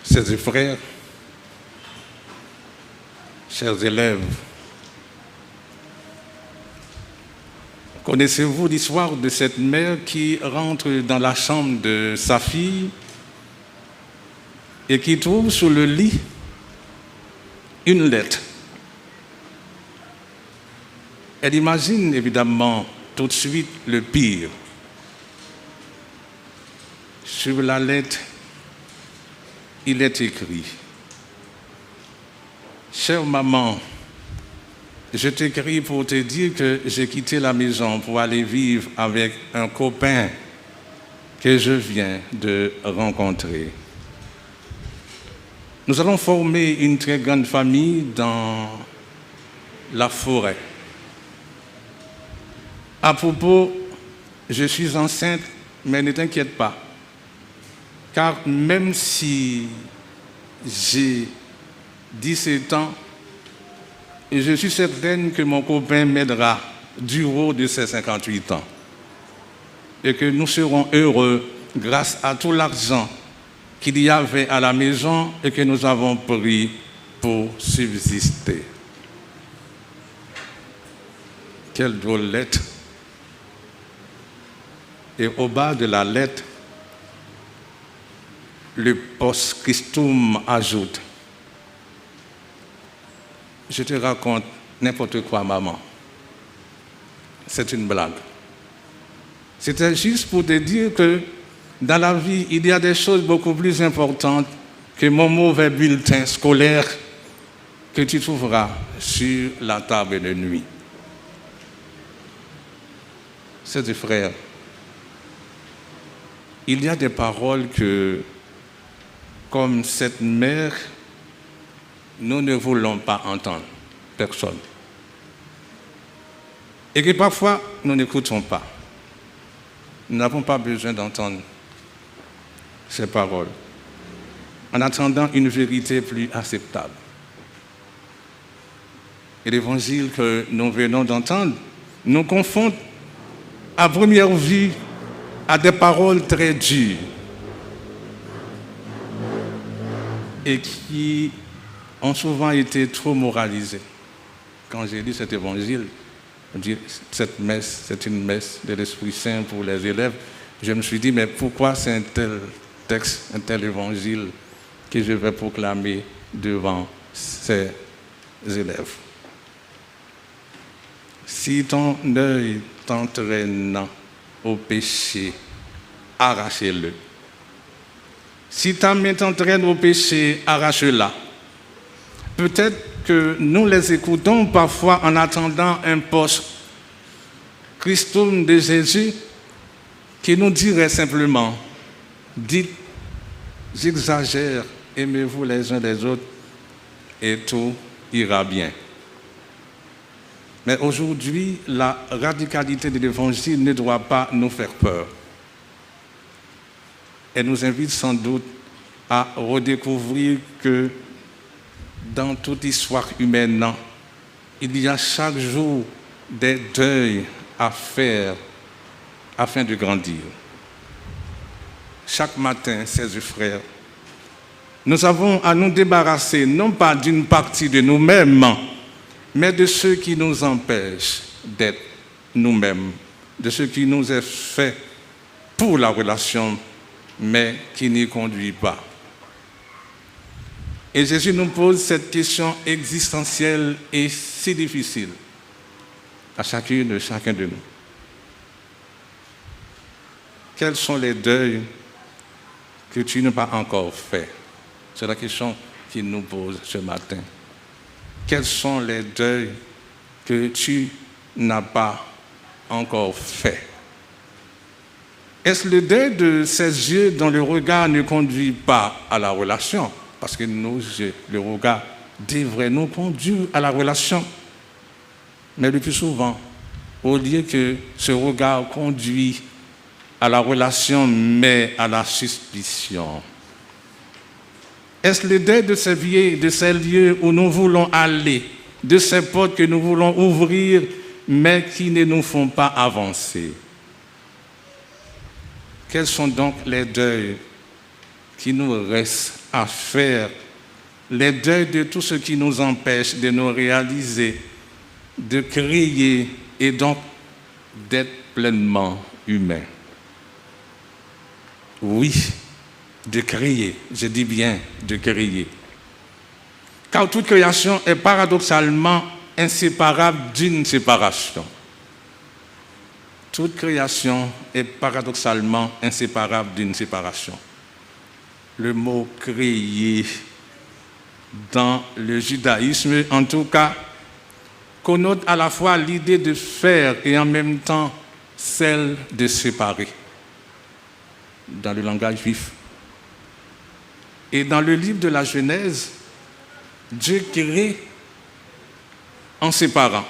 Sœurs et frères, chers élèves, connaissez-vous l'histoire de cette mère qui rentre dans la chambre de sa fille et qui trouve sur le lit une lettre? Elle imagine évidemment tout de suite le pire. Sur la lettre, il est écrit: chère maman, je t'écris pour te dire que j'ai quitté la maison pour aller vivre avec un copain que je viens de rencontrer. Nous allons former une très grande famille dans la forêt. À propos, je suis enceinte, mais ne t'inquiète pas, car même si j'ai 17 ans, et je suis certaine que mon copain m'aidera du haut de ses 58 ans et que nous serons heureux grâce à tout l'argent qu'il y avait à la maison et que nous avons pris pour subsister. Quelle drôle lettre! Et au bas de la lettre, le post-scriptum ajoute: je te raconte n'importe quoi, maman. C'est une blague. C'était juste pour te dire que dans la vie, il y a des choses beaucoup plus importantes que mon mauvais bulletin scolaire que tu trouveras sur la table de nuit. Sœurs et frères, il y a des paroles que, comme cette mère, nous ne voulons pas entendre, personne. Et que parfois, nous n'écoutons pas. Nous n'avons pas besoin d'entendre ces paroles, en attendant une vérité plus acceptable. Et l'évangile que nous venons d'entendre nous confronte à première vue à des paroles très dures et qui ont souvent été trop moralisées. Quand j'ai lu cet évangile, cette messe, c'est une messe de l'Esprit Saint pour les élèves, je me suis dit, mais pourquoi c'est un tel texte, un tel évangile que je vais proclamer devant ces élèves? Si ton œil t'entraîne au péché, arrachez-le. Si ta main t'entraîne au péché, arrache-la. Peut-être que nous les écoutons parfois en attendant un post-Christum de Jésus qui nous dirait simplement: dites, j'exagère, aimez-vous les uns les autres et tout ira bien. Mais aujourd'hui, la radicalité de l'Évangile ne doit pas nous faire peur. Elle nous invite sans doute à redécouvrir que dans toute histoire humaine, il y a chaque jour des deuils à faire afin de grandir. Chaque matin, chers frères, nous avons à nous débarrasser non pas d'une partie de nous-mêmes, mais de ce qui nous empêche d'être nous-mêmes, de ce qui nous est fait pour la relation, mais qui n'y conduit pas. Et Jésus nous pose cette question existentielle et si difficile à chacun de nous. Quels sont les deuils que tu n'as pas encore faits? C'est la question qu'il nous pose ce matin. Quels sont les deuils que tu n'as pas encore faits? Est-ce le deuil de ces yeux dont le regard ne conduit pas à la relation? Parce que nos yeux, le regard, devrait nous conduire à la relation. Mais le plus souvent, au lieu que ce regard conduit à la relation, mais à la suspicion. Est-ce le deuil de ces lieux où nous voulons aller, de ces portes que nous voulons ouvrir, mais qui ne nous font pas avancer? Quels sont donc les deuils qui nous restent à faire les deuils de tout ce qui nous empêche de nous réaliser, de créer et donc d'être pleinement humains. Oui, de créer, je dis bien de créer. Car toute création est paradoxalement inséparable d'une séparation. Toute création est paradoxalement inséparable d'une séparation. Le mot « créer » dans le judaïsme, en tout cas, connote à la fois l'idée de faire et en même temps celle de séparer, dans le langage juif. Et dans le livre de la Genèse, Dieu crée en séparant,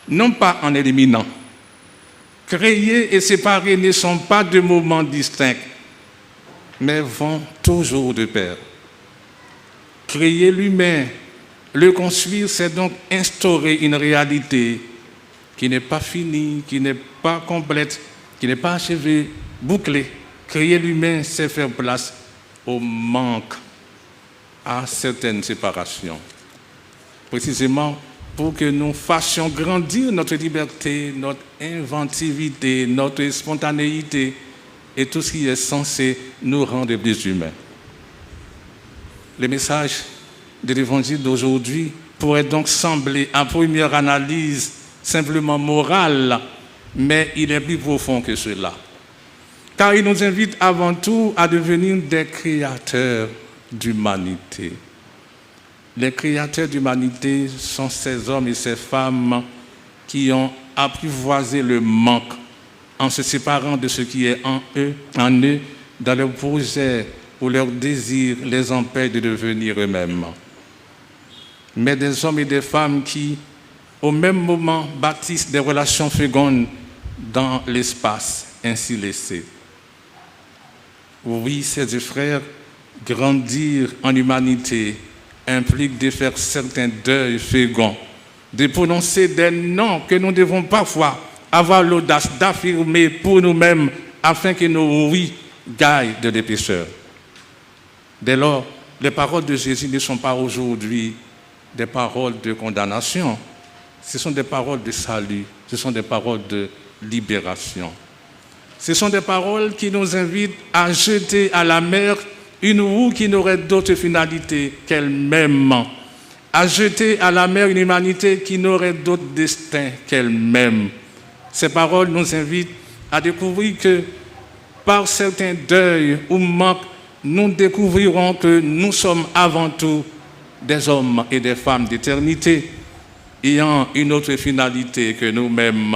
non pas en éliminant. Créer et séparer ne sont pas deux moments distincts, mais vont toujours de pair. Créer l'humain, le construire, c'est donc instaurer une réalité qui n'est pas finie, qui n'est pas complète, qui n'est pas achevée, bouclée. Créer l'humain, c'est faire place au manque, à certaines séparations. Précisément pour que nous fassions grandir notre liberté, notre inventivité, notre spontanéité et tout ce qui est censé nous rendre plus humains. Le message de l'évangile d'aujourd'hui pourrait donc sembler, à première analyse, simplement moral, mais il est plus profond que cela. Car il nous invite avant tout à devenir des créateurs d'humanité. Les créateurs d'humanité sont ces hommes et ces femmes qui ont apprivoisé le manque en se séparant de ce qui est en eux, dans leurs projets où leurs désirs les empêchent de devenir eux-mêmes. Mais des hommes et des femmes qui, au même moment, bâtissent des relations fécondes dans l'espace ainsi laissé. Oui, chers frères, grandir en humanité implique de faire certains deuils féconds, de prononcer des noms que nous devons parfois avoir l'audace d'affirmer pour nous-mêmes afin que nos oui gagnent de l'épaisseur. Dès lors, les paroles de Jésus ne sont pas aujourd'hui des paroles de condamnation, ce sont des paroles de salut, ce sont des paroles de libération. Ce sont des paroles qui nous invitent à jeter à la mer une roue qui n'aurait d'autre finalité qu'elle-même, à jeter à la mer une humanité qui n'aurait d'autre destin qu'elle-même. Ces paroles nous invitent à découvrir que par certains deuils ou manques, nous découvrirons que nous sommes avant tout des hommes et des femmes d'éternité, ayant une autre finalité que nous-mêmes,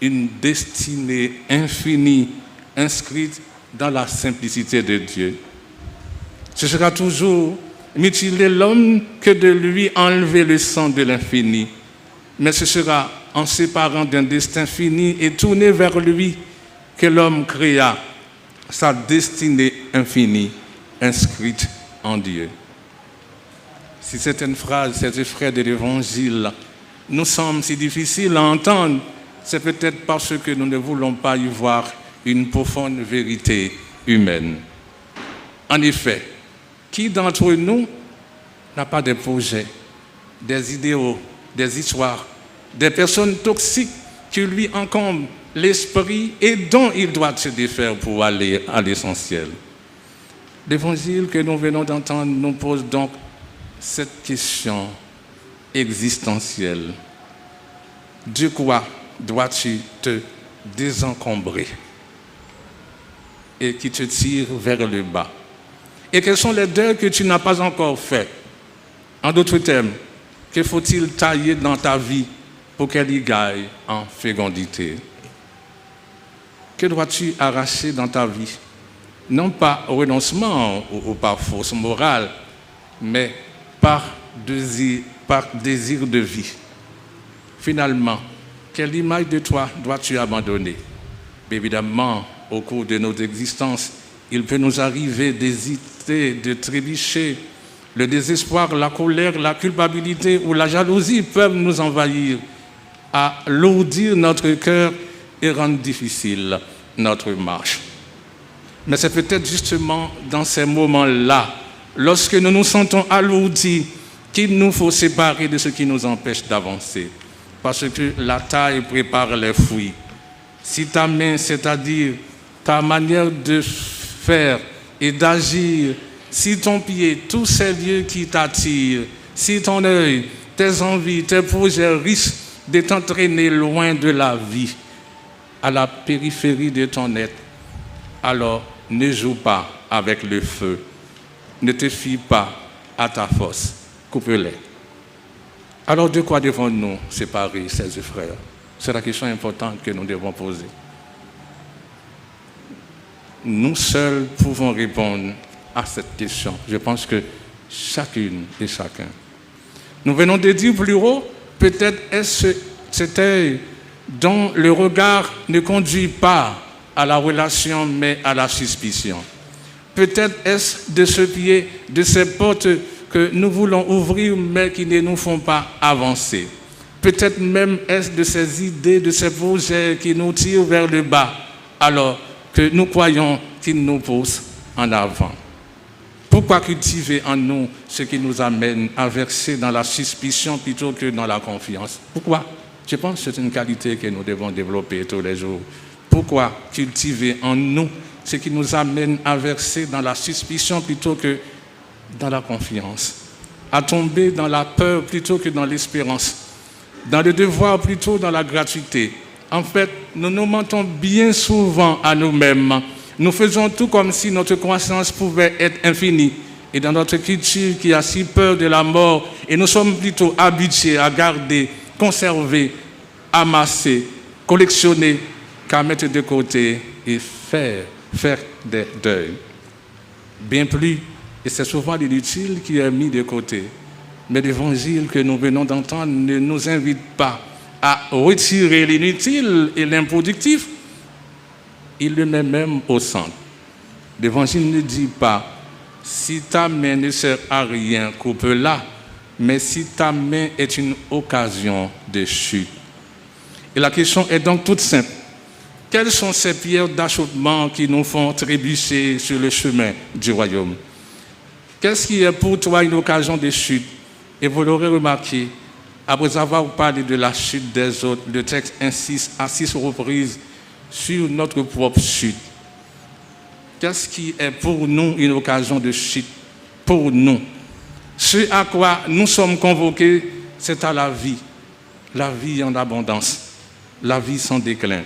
une destinée infinie inscrite dans la simplicité de Dieu. Ce sera toujours mutiler l'homme que de lui enlever le sang de l'infini. Mais ce sera en séparant d'un destin fini et tourné vers lui que l'homme créa sa destinée infinie inscrite en Dieu. Si certaines phrases, ces frères de l'Évangile, nous semblent si difficiles à entendre, c'est peut-être parce que nous ne voulons pas y voir une profonde vérité humaine. En effet, qui d'entre nous n'a pas des projets, des idéaux, des histoires, des personnes toxiques qui lui encombrent l'esprit et dont il doit se défaire pour aller à l'essentiel? L'évangile que nous venons d'entendre nous pose donc cette question existentielle. De quoi dois-tu te désencombrer et qui te tire vers le bas? Et quels sont les deuils que tu n'as pas encore faits? En d'autres termes, que faut-il tailler dans ta vie pour qu'elle y gagne en fécondité? Que dois-tu arracher dans ta vie? Non pas au renoncement ou par force morale, mais par désir de vie. Finalement, quelle image de toi dois-tu abandonner? Évidemment, au cours de notre existence, il peut nous arriver d'hésiter, de trébucher. Le désespoir, la colère, la culpabilité ou la jalousie peuvent nous envahir, alourdir notre cœur et rendre difficile notre marche. Mais c'est peut-être justement dans ces moments-là lorsque nous nous sentons alourdis, qu'il nous faut séparer de ce qui nous empêche d'avancer. Parce que la taille prépare les fruits. Si ta main, c'est-à-dire ta manière de faire et d'agir, si ton pied, tous ces lieux qui t'attirent, si ton œil, tes envies, tes projets risquent de t'entraîner loin de la vie, à la périphérie de ton être, alors ne joue pas avec le feu. Ne te fie pas à ta force. Coupe-les. Alors de quoi devons-nous séparer, ces frères? C'est la question importante que nous devons poser. Nous seuls pouvons répondre à cette question. Je pense que chacune et chacun. Nous venons de dire plus haut, peut-être est-ce cet œil dont le regard ne conduit pas à la relation, mais à la suspicion. Peut-être est-ce de ce pied, de ces portes que nous voulons ouvrir, mais qui ne nous font pas avancer. Peut-être même est-ce de ces idées, de ces projets qui nous tirent vers le bas, alors que nous croyons qu'ils nous poussent en avant. Pourquoi cultiver en nous ce qui nous amène à verser dans la suspicion plutôt que dans la confiance? Pourquoi? Je pense que c'est une qualité que nous devons développer tous les jours. Pourquoi cultiver en nous ce qui nous amène à verser dans la suspicion plutôt que dans la confiance? À tomber dans la peur plutôt que dans l'espérance? Dans le devoir plutôt dans la gratuité? En fait, nous nous mentons bien souvent à nous-mêmes. Nous faisons tout comme si notre croissance pouvait être infinie. Et dans notre culture qui a si peur de la mort, et nous sommes plutôt habitués à garder, conserver, amasser, collectionner, qu'à mettre de côté et faire des deuils. Bien plus, et c'est souvent l'inutile qui est mis de côté. Mais l'évangile que nous venons d'entendre ne nous invite pas à retirer l'inutile et l'improductif. Il le met même au centre. L'évangile ne dit pas, si ta main ne sert à rien, coupe-la, mais si ta main est une occasion de chute. Et la question est donc toute simple. Quelles sont ces pierres d'achoppement qui nous font trébucher sur le chemin du royaume? Qu'est-ce qui est pour toi une occasion de chute? Et vous l'aurez remarqué, après avoir parlé de la chute des autres, le texte insiste à 6 reprises sur notre propre chute. Qu'est-ce qui est pour nous une occasion de chute? Pour nous. Ce à quoi nous sommes convoqués, c'est à la vie en abondance, la vie sans déclin.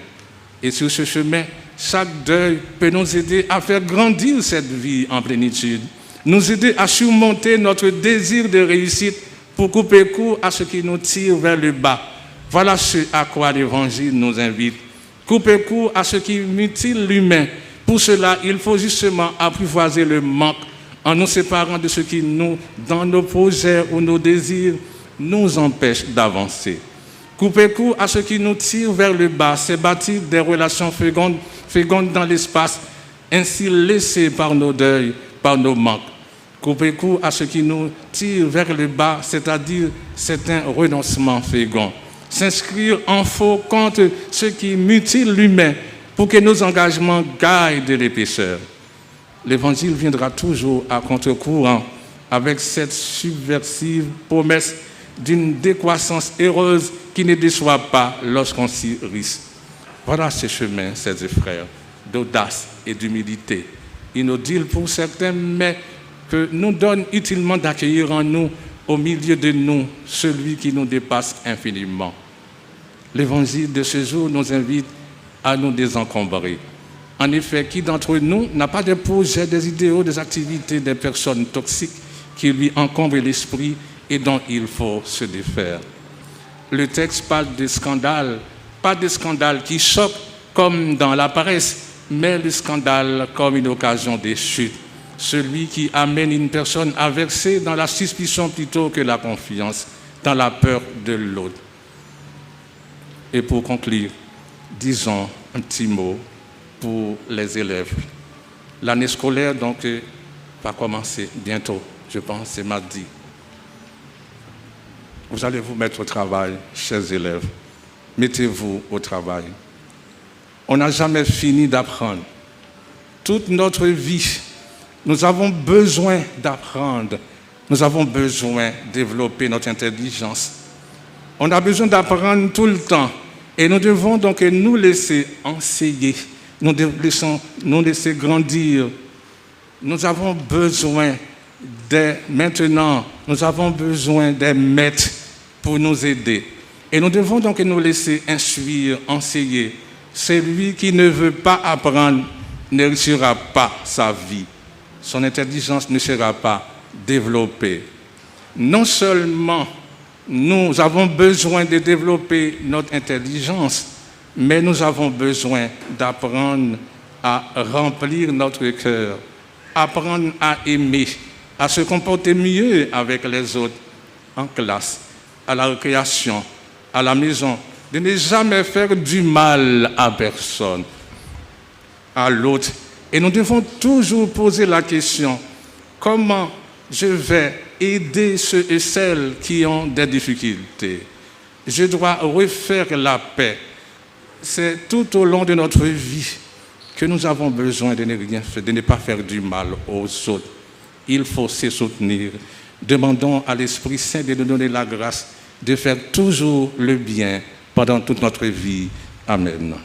Et sur ce chemin, chaque deuil peut nous aider à faire grandir cette vie en plénitude, nous aider à surmonter notre désir de réussite pour couper court à ce qui nous tire vers le bas. Voilà ce à quoi l'Évangile nous invite. Couper court à ce qui mutile l'humain. Pour cela, il faut justement apprivoiser le manque en nous séparant de ce qui nous, dans nos projets ou nos désirs, nous empêche d'avancer. Couper court à ce qui nous tire vers le bas, c'est bâtir des relations fécondes dans l'espace, ainsi laissées par nos deuils, par nos manques. Couper court à ce qui nous tire vers le bas, c'est-à-dire certains renoncements féconds. S'inscrire en faux contre ce qui mutile l'humain pour que nos engagements gagnent de l'épaisseur. L'Évangile viendra toujours à contre-courant avec cette subversive promesse d'une décroissance heureuse qui ne déçoit pas lorsqu'on s'y risque. Voilà ce chemin, chers frères, d'audace et d'humilité. Inutile pour certains, mais que nous donne utilement d'accueillir en nous, au milieu de nous, celui qui nous dépasse infiniment. L'Évangile de ce jour nous invite à nous désencombrer. En effet, qui d'entre nous n'a pas des projets, des idéaux, des activités, des personnes toxiques qui lui encombrent l'esprit et dont il faut se défaire? Le texte parle de scandale, pas de scandale qui choque comme dans la paresse, mais le scandale comme une occasion de chute. Celui qui amène une personne à verser dans la suspicion plutôt que la confiance, dans la peur de l'autre. Et pour conclure, disons un petit mot pour les élèves. L'année scolaire donc va commencer bientôt, je pense, c'est mardi. Vous allez vous mettre au travail, chers élèves. Mettez-vous au travail. On n'a jamais fini d'apprendre. Toute notre vie, Nous avons besoin d'apprendre. Nous avons besoin de développer notre intelligence. On a besoin d'apprendre tout le temps. Et nous devons donc nous laisser enseigner, nous laisser grandir. Nous avons besoin maintenant, nous avons besoin des maîtres pour nous aider. Et nous devons donc nous laisser instruire, enseigner. Celui qui ne veut pas apprendre ne réussira pas sa vie. Son intelligence ne sera pas développée. Non seulement nous avons besoin de développer notre intelligence, mais nous avons besoin d'apprendre à remplir notre cœur, apprendre à aimer, à se comporter mieux avec les autres, en classe, à la récréation, à la maison, de ne jamais faire du mal à personne, à l'autre. Et nous devons toujours poser la question, comment je vais aider ceux et celles qui ont des difficultés? Je dois refaire la paix. C'est tout au long de notre vie que nous avons besoin de ne rien faire, de ne pas faire du mal aux autres. Il faut se soutenir. Demandons à l'Esprit Saint de nous donner la grâce de faire toujours le bien pendant toute notre vie. Amen.